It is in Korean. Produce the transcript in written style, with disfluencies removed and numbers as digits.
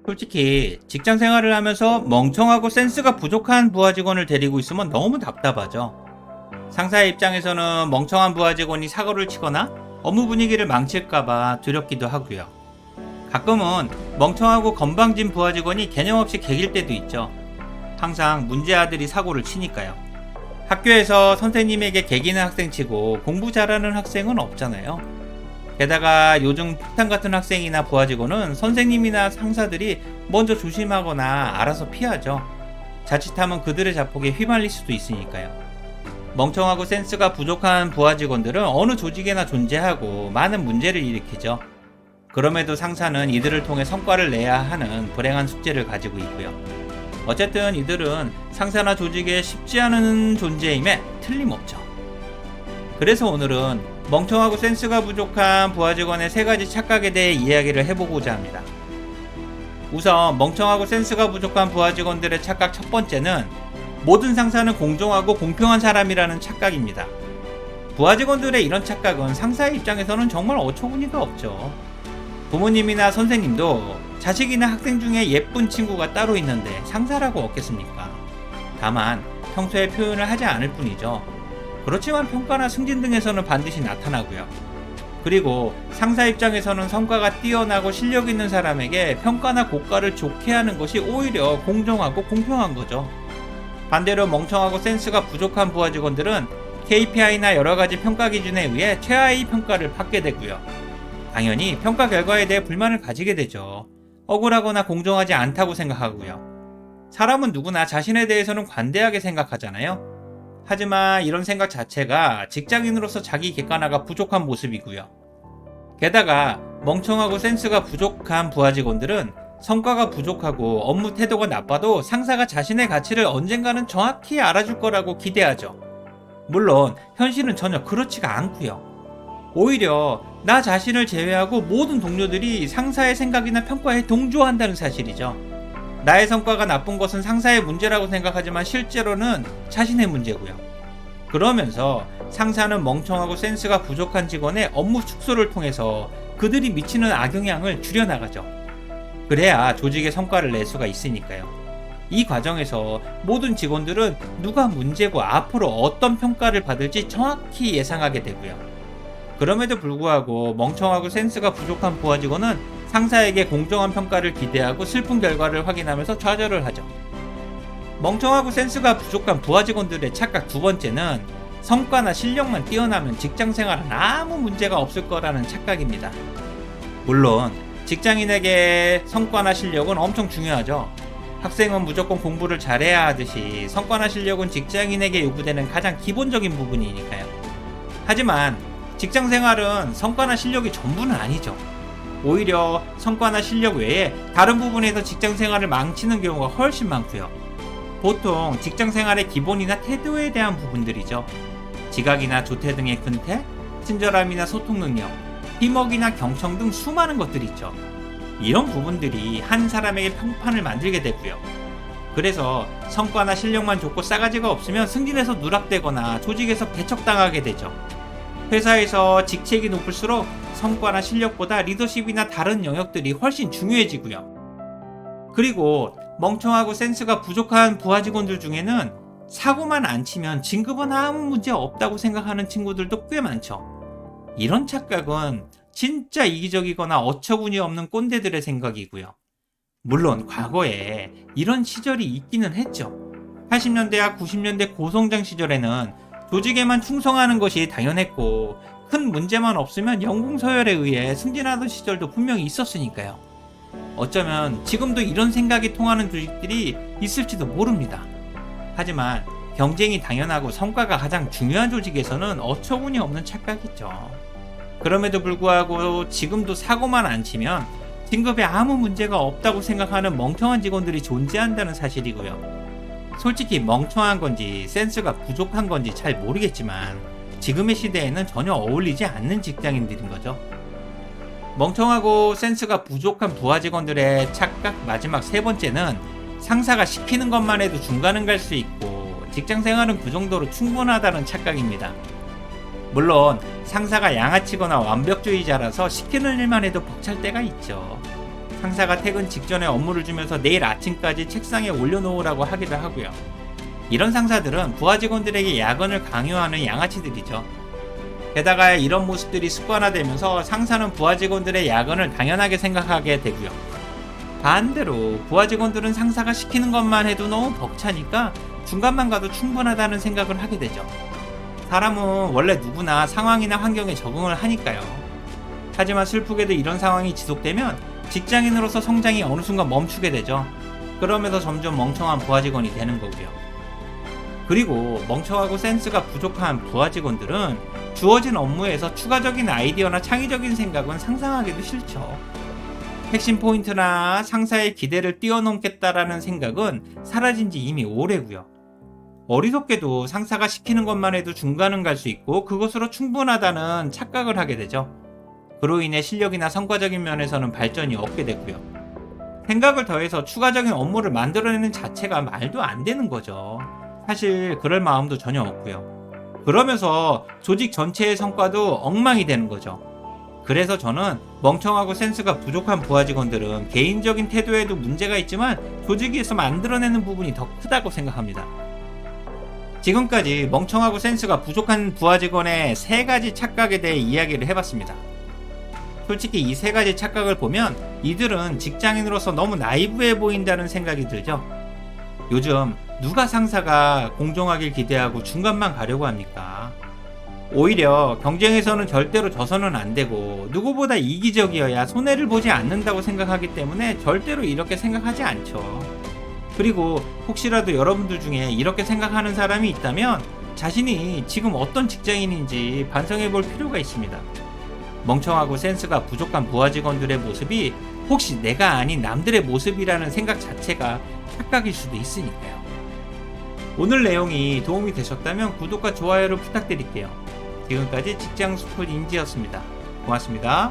솔직히 직장 생활을 하면서 멍청하고 센스가 부족한 부하 직원을 데리고 있으면 너무 답답하죠. 상사의 입장에서는 멍청한 부하 직원이 사고를 치거나 업무 분위기를 망칠까봐 두렵기도 하고요. 가끔은 멍청하고 건방진 부하 직원이 개념 없이 개길 때도 있죠. 항상 문제 아들이 사고를 치니까요. 학교에서 선생님에게 개기는 학생치고 공부 잘하는 학생은 없잖아요. 게다가 요즘 폭탄 같은 학생이나 부하 직원은 선생님이나 상사들이 먼저 조심하거나 알아서 피하죠. 자칫하면 그들의 자폭에 휘말릴 수도 있으니까요. 멍청하고 센스가 부족한 부하 직원들은 어느 조직에나 존재하고 많은 문제를 일으키죠. 그럼에도 상사는 이들을 통해 성과를 내야 하는 불행한 숙제를 가지고 있고요. 어쨌든 이들은 상사나 조직에 쉽지 않은 존재임에 틀림없죠. 그래서 오늘은 멍청하고 센스가 부족한 부하 직원의 3가지 착각에 대해 이야기를 해보고자 합니다. 우선 멍청하고 센스가 부족한 부하 직원들의 착각 첫 번째는 모든 상사는 공정하고 공평한 사람이라는 착각입니다. 부하 직원들의 이런 착각은 상사의 입장에서는 정말 어처구니가 없죠. 부모님이나 선생님도 자식이나 학생 중에 예쁜 친구가 따로 있는데 상사라고 없겠습니까? 다만 평소에 표현을 하지 않을 뿐이죠. 그렇지만 평가나 승진 등에서는 반드시 나타나고요. 그리고 상사 입장에서는 성과가 뛰어나고 실력 있는 사람에게 평가나 고가를 좋게 하는 것이 오히려 공정하고 공평한 거죠. 반대로 멍청하고 센스가 부족한 부하 직원들은 KPI나 여러가지 평가 기준에 의해 최하위 평가를 받게 되고요. 당연히 평가 결과에 대해 불만을 가지게 되죠. 억울하거나 공정하지 않다고 생각하고요. 사람은 누구나 자신에 대해서는 관대하게 생각하잖아요. 하지만 이런 생각 자체가 직장인으로서 자기 객관화가 부족한 모습이고요. 게다가 멍청하고 센스가 부족한 부하 직원들은 성과가 부족하고 업무 태도가 나빠도 상사가 자신의 가치를 언젠가는 정확히 알아줄 거라고 기대하죠. 물론 현실은 전혀 그렇지가 않고요. 오히려 나 자신을 제외하고 모든 동료들이 상사의 생각이나 평가에 동조한다는 사실이죠. 나의 성과가 나쁜 것은 상사의 문제라고 생각하지만 실제로는 자신의 문제고요. 그러면서 상사는 멍청하고 센스가 부족한 직원의 업무 축소를 통해서 그들이 미치는 악영향을 줄여나가죠. 그래야 조직의 성과를 낼 수가 있으니까요. 이 과정에서 모든 직원들은 누가 문제고 앞으로 어떤 평가를 받을지 정확히 예상하게 되고요. 그럼에도 불구하고 멍청하고 센스가 부족한 부하 직원은 상사에게 공정한 평가를 기대하고 슬픈 결과를 확인하면서 좌절을 하죠. 멍청하고 센스가 부족한 부하 직원들의 착각 두 번째는 성과나 실력만 뛰어나면 직장 생활은 아무 문제가 없을 거라는 착각입니다. 물론 직장인에게 성과나 실력은 엄청 중요하죠. 학생은 무조건 공부를 잘해야 하듯이 성과나 실력은 직장인에게 요구되는 가장 기본적인 부분이니까요. 하지만 직장 생활은 성과나 실력이 전부는 아니죠. 오히려 성과나 실력 외에 다른 부분에서 직장 생활을 망치는 경우가 훨씬 많고요. 보통 직장 생활의 기본이나 태도에 대한 부분들이죠. 지각이나 조퇴 등의 근태, 친절함이나 소통 능력, 팀워크나 경청 등 수많은 것들이 있죠. 이런 부분들이 한 사람에게 평판을 만들게 되고요. 그래서 성과나 실력만 좋고 싸가지가 없으면 승진에서 누락되거나 조직에서 배척당하게 되죠. 회사에서 직책이 높을수록 성과나 실력보다 리더십이나 다른 영역들이 훨씬 중요해지고요. 그리고 멍청하고 센스가 부족한 부하 직원들 중에는 사고만 안 치면 진급은 아무 문제 없다고 생각하는 친구들도 꽤 많죠. 이런 착각은 진짜 이기적이거나 어처구니 없는 꼰대들의 생각이고요. 물론 과거에 이런 시절이 있기는 했죠. 80년대와 90년대 고성장 시절에는 조직에만 충성하는 것이 당연했고 큰 문제만 없으면 연공서열에 의해 승진하던 시절도 분명히 있었으니까요. 어쩌면 지금도 이런 생각이 통하는 조직들이 있을지도 모릅니다. 하지만 경쟁이 당연하고 성과가 가장 중요한 조직에서는 어처구니 없는 착각이죠. 그럼에도 불구하고 지금도 사고만 안 치면 진급에 아무 문제가 없다고 생각하는 멍청한 직원들이 존재한다는 사실이고요. 솔직히 멍청한 건지 센스가 부족한 건지 잘 모르겠지만 지금의 시대에는 전혀 어울리지 않는 직장인들인 거죠. 멍청하고 센스가 부족한 부하 직원들의 착각 마지막 3번째는 상사가 시키는 것만 해도 중간은 갈 수 있고 직장 생활은 그 정도로 충분하다는 착각입니다. 물론 상사가 양아치거나 완벽주의자라서 시키는 일만 해도 벅찰 때가 있죠. 상사가 퇴근 직전에 업무를 주면서 내일 아침까지 책상에 올려놓으라고 하기도 하고요. 이런 상사들은 부하 직원들에게 야근을 강요하는 양아치들이죠. 게다가 이런 모습들이 습관화되면서 상사는 부하 직원들의 야근을 당연하게 생각하게 되고요. 반대로 부하 직원들은 상사가 시키는 것만 해도 너무 벅차니까 중간만 가도 충분하다는 생각을 하게 되죠. 사람은 원래 누구나 상황이나 환경에 적응을 하니까요. 하지만 슬프게도 이런 상황이 지속되면 직장인으로서 성장이 어느 순간 멈추게 되죠. 그러면서 점점 멍청한 부하 직원이 되는 거고요. 그리고 멍청하고 센스가 부족한 부하 직원들은 주어진 업무에서 추가적인 아이디어나 창의적인 생각은 상상하기도 싫죠. 핵심 포인트나 상사의 기대를 뛰어넘겠다라는 생각은 사라진 지 이미 오래고요. 어리석게도 상사가 시키는 것만 해도 중간은 갈 수 있고 그것으로 충분하다는 착각을 하게 되죠. 그로 인해 실력이나 성과적인 면에서는 발전이 없게 되고요. 생각을 더해서 추가적인 업무를 만들어내는 자체가 말도 안 되는 거죠. 사실 그럴 마음도 전혀 없고요. 그러면서 조직 전체의 성과도 엉망이 되는 거죠. 그래서 저는 멍청하고 센스가 부족한 부하 직원들은 개인적인 태도에도 문제가 있지만 조직에서 만들어내는 부분이 더 크다고 생각합니다. 지금까지 멍청하고 센스가 부족한 부하 직원의 3가지 착각에 대해 이야기를 해봤습니다. 솔직히 이 3가지 착각을 보면 이들은 직장인으로서 너무 나이브해 보인다는 생각이 들죠. 요즘 누가 상사가 공정하길 기대하고 중간만 가려고 합니까? 오히려 경쟁에서는 절대로 져서는 안 되고 누구보다 이기적이어야 손해를 보지 않는다고 생각하기 때문에 절대로 이렇게 생각하지 않죠. 그리고 혹시라도 여러분들 중에 이렇게 생각하는 사람이 있다면 자신이 지금 어떤 직장인인지 반성해 볼 필요가 있습니다. 멍청하고 센스가 부족한 부하 직원들의 모습이 혹시 내가 아닌 남들의 모습이라는 생각 자체가 착각일 수도 있으니까요. 오늘 내용이 도움이 되셨다면 구독과 좋아요를 부탁드릴게요. 지금까지 직장스쿨 인지였습니다. 고맙습니다.